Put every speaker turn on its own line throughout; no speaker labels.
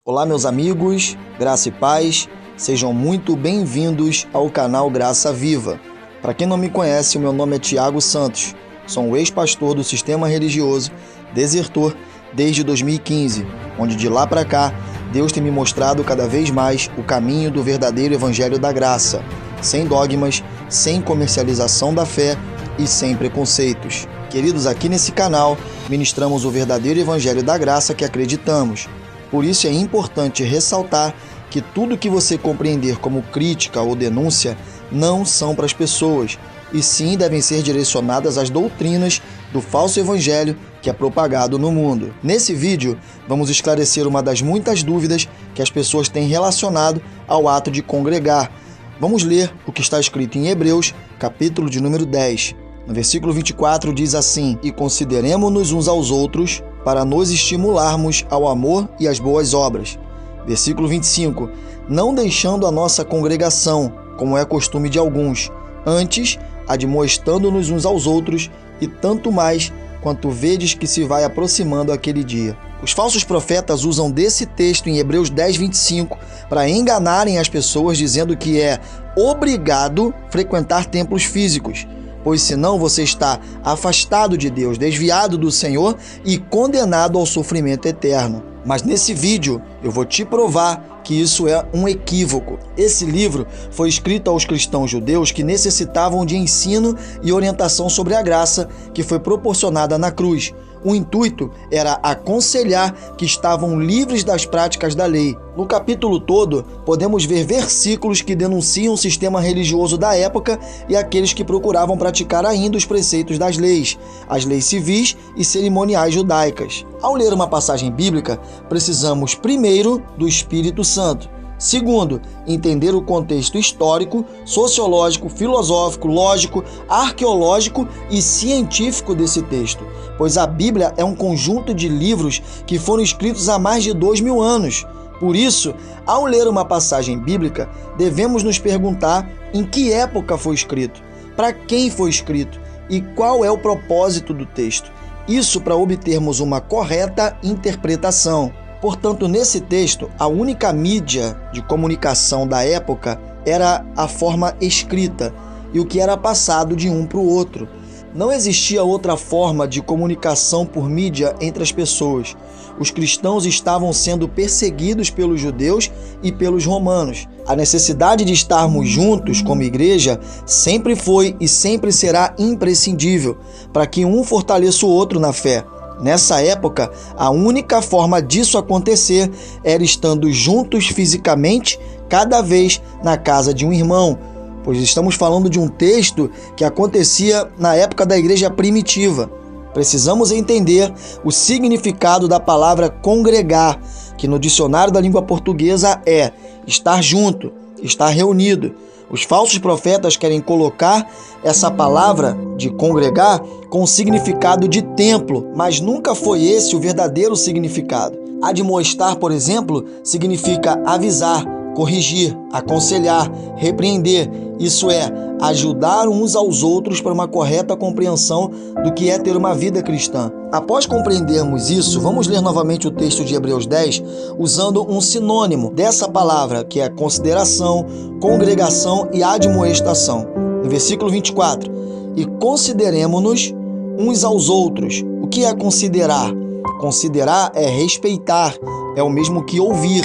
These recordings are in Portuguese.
Olá, meus amigos, graça e paz, sejam muito bem-vindos ao canal Graça Viva. Para quem não me conhece, o meu nome é Tiago Santos, sou um ex-pastor do sistema religioso, desertor desde 2015, onde de lá para cá, Deus tem me mostrado cada vez mais o caminho do verdadeiro evangelho da graça, sem dogmas, sem comercialização da fé e sem preconceitos. Queridos, aqui nesse canal, ministramos o verdadeiro evangelho da graça que acreditamos. Por isso é importante ressaltar que tudo que você compreender como crítica ou denúncia não são para as pessoas, e sim devem ser direcionadas às doutrinas do falso evangelho que é propagado no mundo. Nesse vídeo, vamos esclarecer uma das muitas dúvidas que as pessoas têm relacionado ao ato de congregar. Vamos ler o que está escrito em Hebreus, capítulo de número 10. No versículo 24 diz assim: E consideremo-nos uns aos outros para nos estimularmos ao amor e às boas obras. Versículo 25: Não deixando a nossa congregação, como é costume de alguns, antes admoestando-nos uns aos outros, e tanto mais quanto vedes que se vai aproximando aquele dia. Os falsos profetas usam desse texto em Hebreus 10, 25 para enganarem as pessoas, dizendo que é obrigado frequentar templos físicos, pois senão você está afastado de Deus, desviado do Senhor e condenado ao sofrimento eterno. Mas nesse vídeo eu vou te provar que isso é um equívoco. Esse livro foi escrito aos cristãos judeus que necessitavam de ensino e orientação sobre a graça que foi proporcionada na cruz. O intuito era aconselhar que estavam livres das práticas da lei. No capítulo todo, podemos ver versículos que denunciam o sistema religioso da época e aqueles que procuravam praticar ainda os preceitos das leis, as leis civis e cerimoniais judaicas. Ao ler uma passagem bíblica, precisamos primeiro do Espírito Santo. Segundo, entender o contexto histórico, sociológico, filosófico, lógico, arqueológico e científico desse texto, pois a Bíblia é um conjunto de livros que foram escritos há mais de 2000 anos. Por isso, ao ler uma passagem bíblica, devemos nos perguntar em que época foi escrito, para quem foi escrito e qual é o propósito do texto. Isso para obtermos uma correta interpretação. Portanto, nesse texto, a única mídia de comunicação da época era a forma escrita e o que era passado de um para o outro. Não existia outra forma de comunicação por mídia entre as pessoas. Os cristãos estavam sendo perseguidos pelos judeus e pelos romanos. A necessidade de estarmos juntos como igreja sempre foi e sempre será imprescindível para que um fortaleça o outro na fé. Nessa época, a única forma disso acontecer era estando juntos fisicamente, cada vez na casa de um irmão, pois estamos falando de um texto que acontecia na época da igreja primitiva. Precisamos entender o significado da palavra congregar, que no dicionário da língua portuguesa é estar junto, estar reunido. Os falsos profetas querem colocar essa palavra de congregar com o significado de templo, mas nunca foi esse o verdadeiro significado. Admoestar, por exemplo, significa avisar, corrigir, aconselhar, repreender, isso é, ajudar uns aos outros para uma correta compreensão do que é ter uma vida cristã. Após compreendermos isso, vamos ler novamente o texto de Hebreus 10, usando um sinônimo dessa palavra, que é consideração, congregação e admoestação. No versículo 24, e consideremo-nos uns aos outros. O que é considerar? Considerar é respeitar, é o mesmo que ouvir.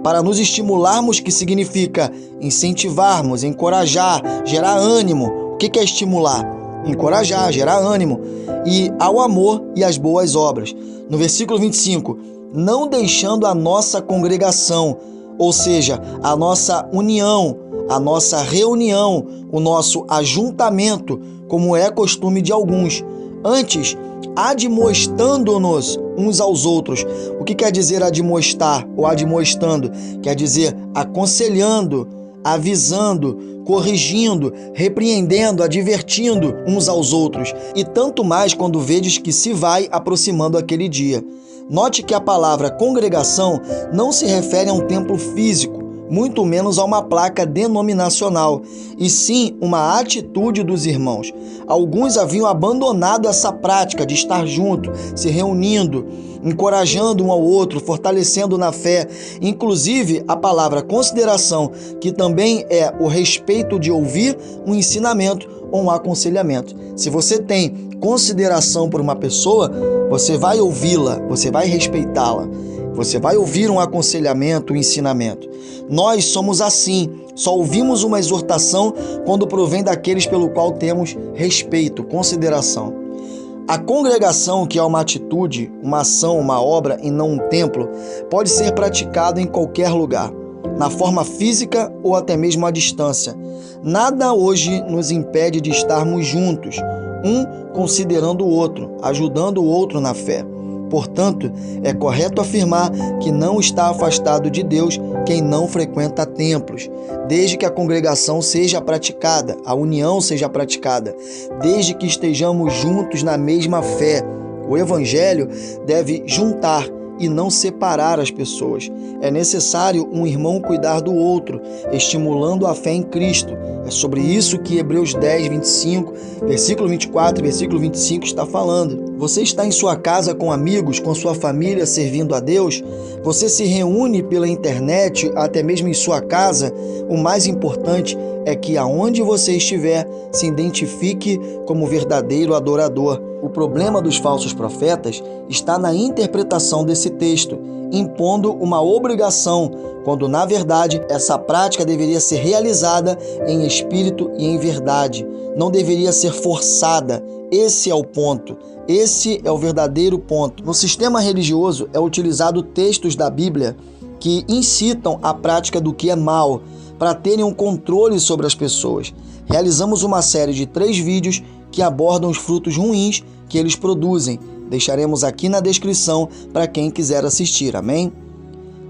Para nos estimularmos, que significa incentivarmos, encorajar, gerar ânimo. O que é estimular? Encorajar, gerar ânimo. E ao amor e às boas obras. No versículo 25, não deixando a nossa congregação, ou seja, a nossa união, a nossa reunião, o nosso ajuntamento, como é costume de alguns. Antes, admoestando-nos uns aos outros. O que quer dizer admoestar ou admoestando? Quer dizer aconselhando, avisando, corrigindo, repreendendo, advertindo uns aos outros. E tanto mais quando vedes que se vai aproximando aquele dia. Note que a palavra congregação não se refere a um templo físico, muito menos a uma placa denominacional, e sim uma atitude dos irmãos. Alguns haviam abandonado essa prática de estar junto, se reunindo, encorajando um ao outro, fortalecendo na fé. Inclusive, a palavra consideração, que também é o respeito de ouvir um ensinamento ou um aconselhamento. Se você tem consideração por uma pessoa, você vai ouvi-la, você vai respeitá-la. Você vai ouvir um aconselhamento, um ensinamento. Nós somos assim, só ouvimos uma exortação quando provém daqueles pelo qual temos respeito, consideração. A congregação, que é uma atitude, uma ação, uma obra e não um templo, pode ser praticada em qualquer lugar, na forma física ou até mesmo à distância. Nada hoje nos impede de estarmos juntos, um considerando o outro, ajudando o outro na fé. Portanto, é correto afirmar que não está afastado de Deus quem não frequenta templos, desde que a congregação seja praticada, a união seja praticada, desde que estejamos juntos na mesma fé. O Evangelho deve juntar e não separar as pessoas. É necessário um irmão cuidar do outro, estimulando a fé em Cristo. É sobre isso que Hebreus 10, 25, versículo 24 e versículo 25 está falando. Você está em sua casa com amigos, com sua família, servindo a Deus? Você se reúne pela internet, até mesmo em sua casa? O mais importante é que aonde você estiver, se identifique como verdadeiro adorador. O problema dos falsos profetas está na interpretação desse texto, impondo uma obrigação, quando na verdade essa prática deveria ser realizada em espírito e em verdade, não deveria ser forçada. Esse é o ponto, esse é o verdadeiro ponto. No sistema religioso é utilizado textos da Bíblia que incitam a prática do que é mal, para terem um controle sobre as pessoas. Realizamos uma série de 3 vídeos que abordam os frutos ruins que eles produzem. Deixaremos aqui na descrição para quem quiser assistir, amém?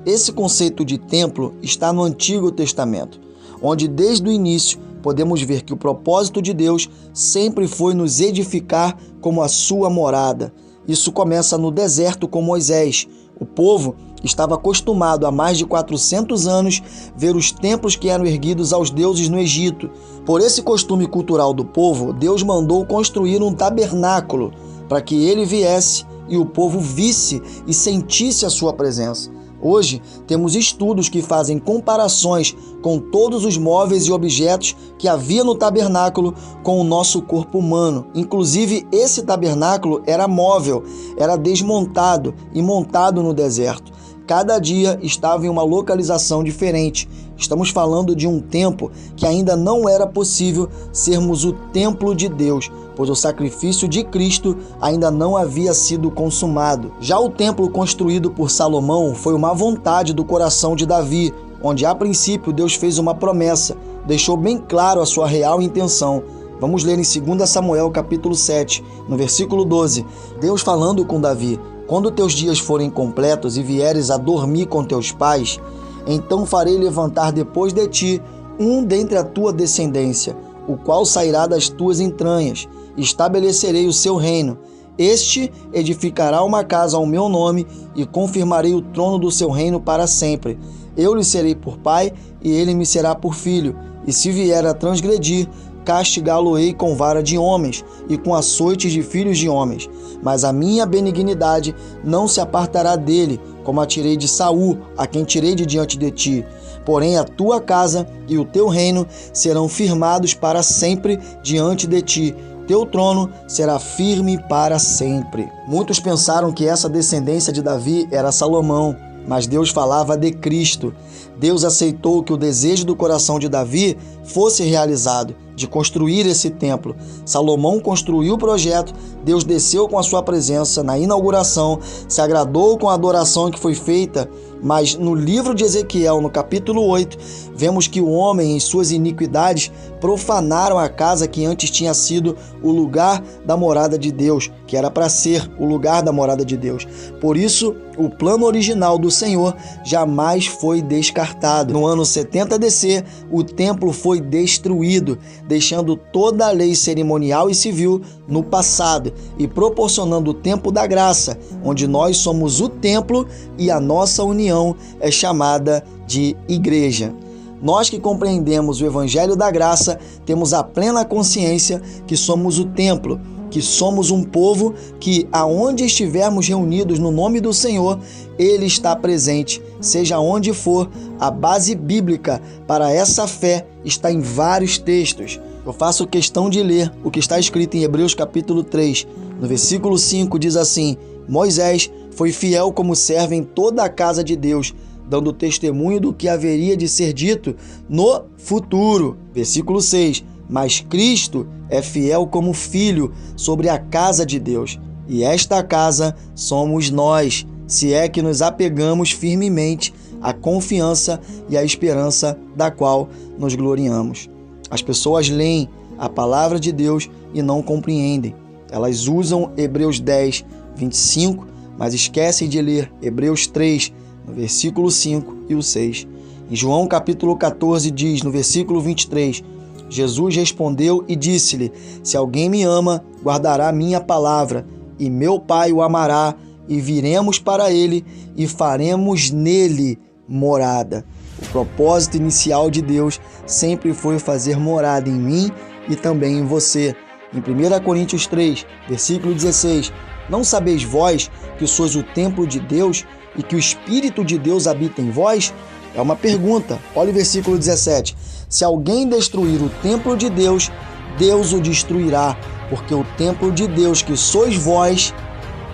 Esse conceito de templo está no Antigo Testamento, onde desde o início podemos ver que o propósito de Deus sempre foi nos edificar como a sua morada. Isso começa no deserto com Moisés. O povo estava acostumado há mais de 400 anos ver os templos que eram erguidos aos deuses no Egito. Por esse costume cultural do povo, Deus mandou construir um tabernáculo para que ele viesse e o povo visse e sentisse a sua presença. Hoje, temos estudos que fazem comparações com todos os móveis e objetos que havia no tabernáculo com o nosso corpo humano. Inclusive, esse tabernáculo era móvel, era desmontado e montado no deserto. Cada dia estava em uma localização diferente. Estamos falando de um tempo que ainda não era possível sermos o templo de Deus, pois o sacrifício de Cristo ainda não havia sido consumado. Já o templo construído por Salomão foi uma vontade do coração de Davi, onde a princípio Deus fez uma promessa, deixou bem claro a sua real intenção. Vamos ler em 2 Samuel capítulo 7, no versículo 12, Deus falando com Davi: quando teus dias forem completos e vieres a dormir com teus pais, então farei levantar depois de ti um dentre a tua descendência, o qual sairá das tuas entranhas. Estabelecerei o seu reino. Este edificará uma casa ao meu nome e confirmarei o trono do seu reino para sempre. Eu lhe serei por pai e ele me será por filho. E se vier a transgredir, castigá-lo-ei com vara de homens e com açoites de filhos de homens. Mas a minha benignidade não se apartará dele, como a tirei de Saul, a quem tirei de diante de ti. Porém a tua casa e o teu reino serão firmados para sempre diante de ti. Teu trono será firme para sempre. Muitos pensaram que essa descendência de Davi era Salomão, mas Deus falava de Cristo. Deus aceitou que o desejo do coração de Davi fosse realizado, de construir esse templo. Salomão construiu o projeto, Deus desceu com a sua presença na inauguração, se agradou com a adoração que foi feita, mas no livro de Ezequiel, no capítulo 8, vemos que o homem, em suas iniquidades, profanaram a casa que antes tinha sido o lugar da morada de Deus, que era para ser o lugar da morada de Deus. Por isso, o plano original do Senhor jamais foi descartado. No ano 70 DC, o templo foi destruído, deixando toda a lei cerimonial e civil no passado e proporcionando o tempo da graça, onde nós somos o templo e a nossa união é chamada de igreja. Nós que compreendemos o Evangelho da Graça temos a plena consciência que somos o templo, que somos um povo que, aonde estivermos reunidos no nome do Senhor, Ele está presente, seja onde for. A base bíblica para essa fé está em vários textos. Eu faço questão de ler o que está escrito em Hebreus capítulo 3. No versículo 5 diz assim: Moisés foi fiel como servo em toda a casa de Deus, dando testemunho do que haveria de ser dito no futuro. Versículo 6. Mas Cristo é fiel como filho sobre a casa de Deus, e esta casa somos nós, se é que nos apegamos firmemente à confiança e à esperança da qual nos gloriamos. As pessoas leem a palavra de Deus e não compreendem. Elas usam Hebreus 10, 25, mas esquecem de ler Hebreus 3, no versículo 5 e o 6. Em João capítulo 14 diz, no versículo 23, Jesus respondeu e disse-lhe: Se alguém me ama, guardará minha palavra, e meu Pai o amará, e viremos para ele e faremos nele morada. O propósito inicial de Deus sempre foi fazer morada em mim e também em você. Em 1 Coríntios 3, versículo 16, não sabeis vós que sois o templo de Deus e que o Espírito de Deus habita em vós? É uma pergunta. Olha o versículo 17. Se alguém destruir o templo de Deus, Deus o destruirá, porque o templo de Deus que sois vós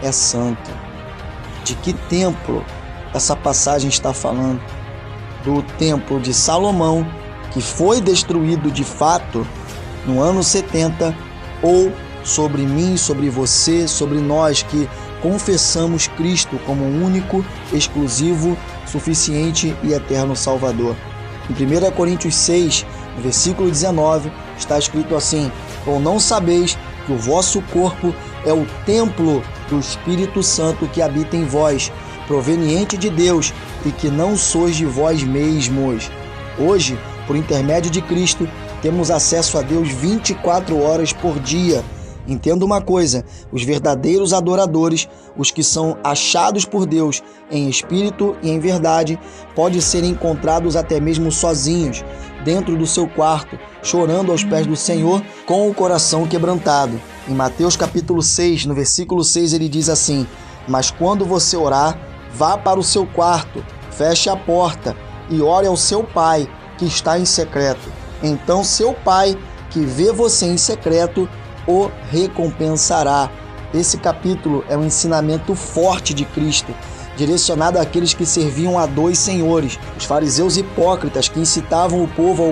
é santo. De que templo essa passagem está falando? Do templo de Salomão, que foi destruído de fato no ano 70, ou sobre mim, sobre você, sobre nós que confessamos Cristo como único, exclusivo, suficiente e eterno Salvador. Em 1 Coríntios 6, no versículo 19, está escrito assim: Ou não sabeis que o vosso corpo é o templo do Espírito Santo que habita em vós, proveniente de Deus, e que não sois de vós mesmos. Hoje, por intermédio de Cristo, temos acesso a Deus 24 horas por dia. Entenda uma coisa: os verdadeiros adoradores, os que são achados por Deus em espírito e em verdade, podem ser encontrados até mesmo sozinhos, dentro do seu quarto, chorando aos pés do Senhor, com o coração quebrantado. Em Mateus capítulo 6, no versículo 6, ele diz assim: Mas quando você orar, vá para o seu quarto, feche a porta e ore ao seu Pai, que está em secreto. Então seu Pai, que vê você em secreto, o recompensará. Esse capítulo é um ensinamento forte de Cristo, direcionado àqueles que serviam a dois senhores, os fariseus hipócritas que incitavam o povo à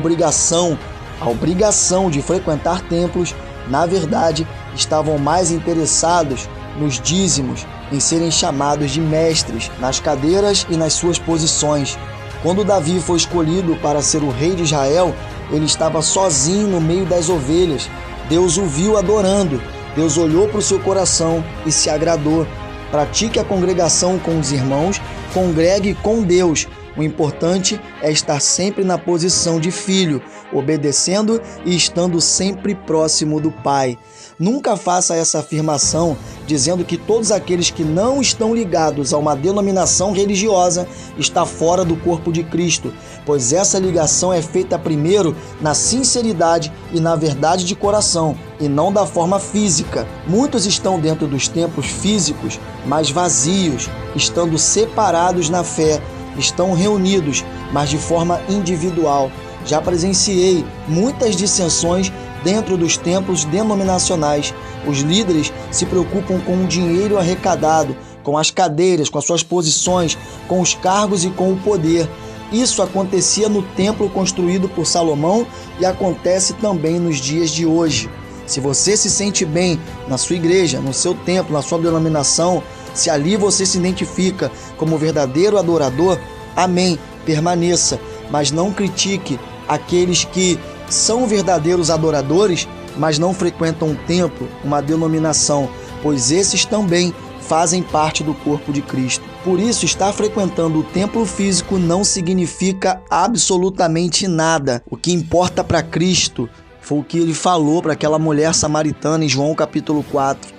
obrigação de frequentar templos. Na verdade, estavam mais interessados nos dízimos, em serem chamados de mestres, nas cadeiras e nas suas posições. Quando Davi foi escolhido para ser o rei de Israel, ele estava sozinho no meio das ovelhas. Deus o viu adorando, Deus olhou para o seu coração e se agradou. Pratique a congregação com os irmãos, congregue com Deus. O importante é estar sempre na posição de filho, obedecendo e estando sempre próximo do Pai. Nunca faça essa afirmação dizendo que todos aqueles que não estão ligados a uma denominação religiosa estão fora do corpo de Cristo, pois essa ligação é feita primeiro na sinceridade e na verdade de coração, e não da forma física. Muitos estão dentro dos templos físicos, mas vazios, estando separados na fé, estão reunidos, mas de forma individual. Já presenciei muitas dissensões dentro dos templos denominacionais. Os líderes se preocupam com o dinheiro arrecadado, com as cadeiras, com as suas posições, com os cargos e com o poder. Isso acontecia no templo construído por Salomão e acontece também nos dias de hoje. Se você se sente bem na sua igreja, no seu templo, na sua denominação, se ali você se identifica como verdadeiro adorador, amém, permaneça, mas não critique aqueles que são verdadeiros adoradores, mas não frequentam um templo, uma denominação, pois esses também fazem parte do corpo de Cristo. Por isso, estar frequentando o templo físico não significa absolutamente nada. O que importa para Cristo foi o que ele falou para aquela mulher samaritana em João capítulo 4,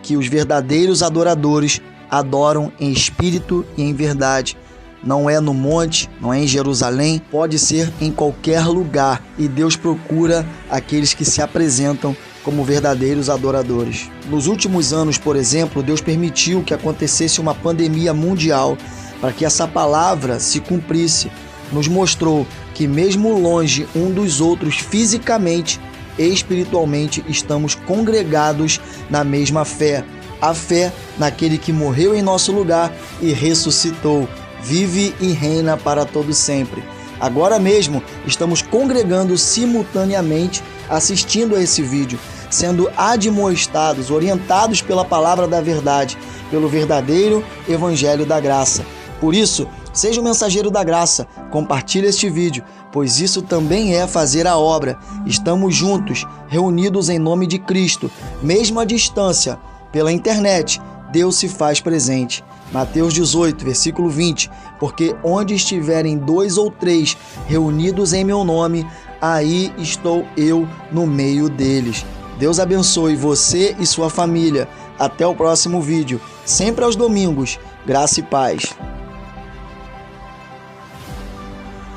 que os verdadeiros adoradores adoram em espírito e em verdade. Não é no monte, não é em Jerusalém, pode ser em qualquer lugar. E Deus procura aqueles que se apresentam como verdadeiros adoradores. Nos últimos anos, por exemplo, Deus permitiu que acontecesse uma pandemia mundial para que essa palavra se cumprisse. Nos mostrou que mesmo longe um dos outros fisicamente e espiritualmente, estamos congregados na mesma fé. A fé naquele que morreu em nosso lugar e ressuscitou. Vive e reina para todo sempre. Agora mesmo estamos congregando simultaneamente, assistindo a esse vídeo, sendo admoestados, orientados pela palavra da verdade, pelo verdadeiro evangelho da graça. Por isso, seja o mensageiro da graça, compartilhe este vídeo, pois isso também é fazer a obra. Estamos juntos, reunidos em nome de Cristo, mesmo à distância, pela internet. Deus se faz presente. Mateus 18, versículo 20, porque onde estiverem 2 ou 3 reunidos em meu nome, aí estou eu no meio deles. Deus abençoe você e sua família. Até o próximo vídeo, sempre aos domingos. Graça e paz.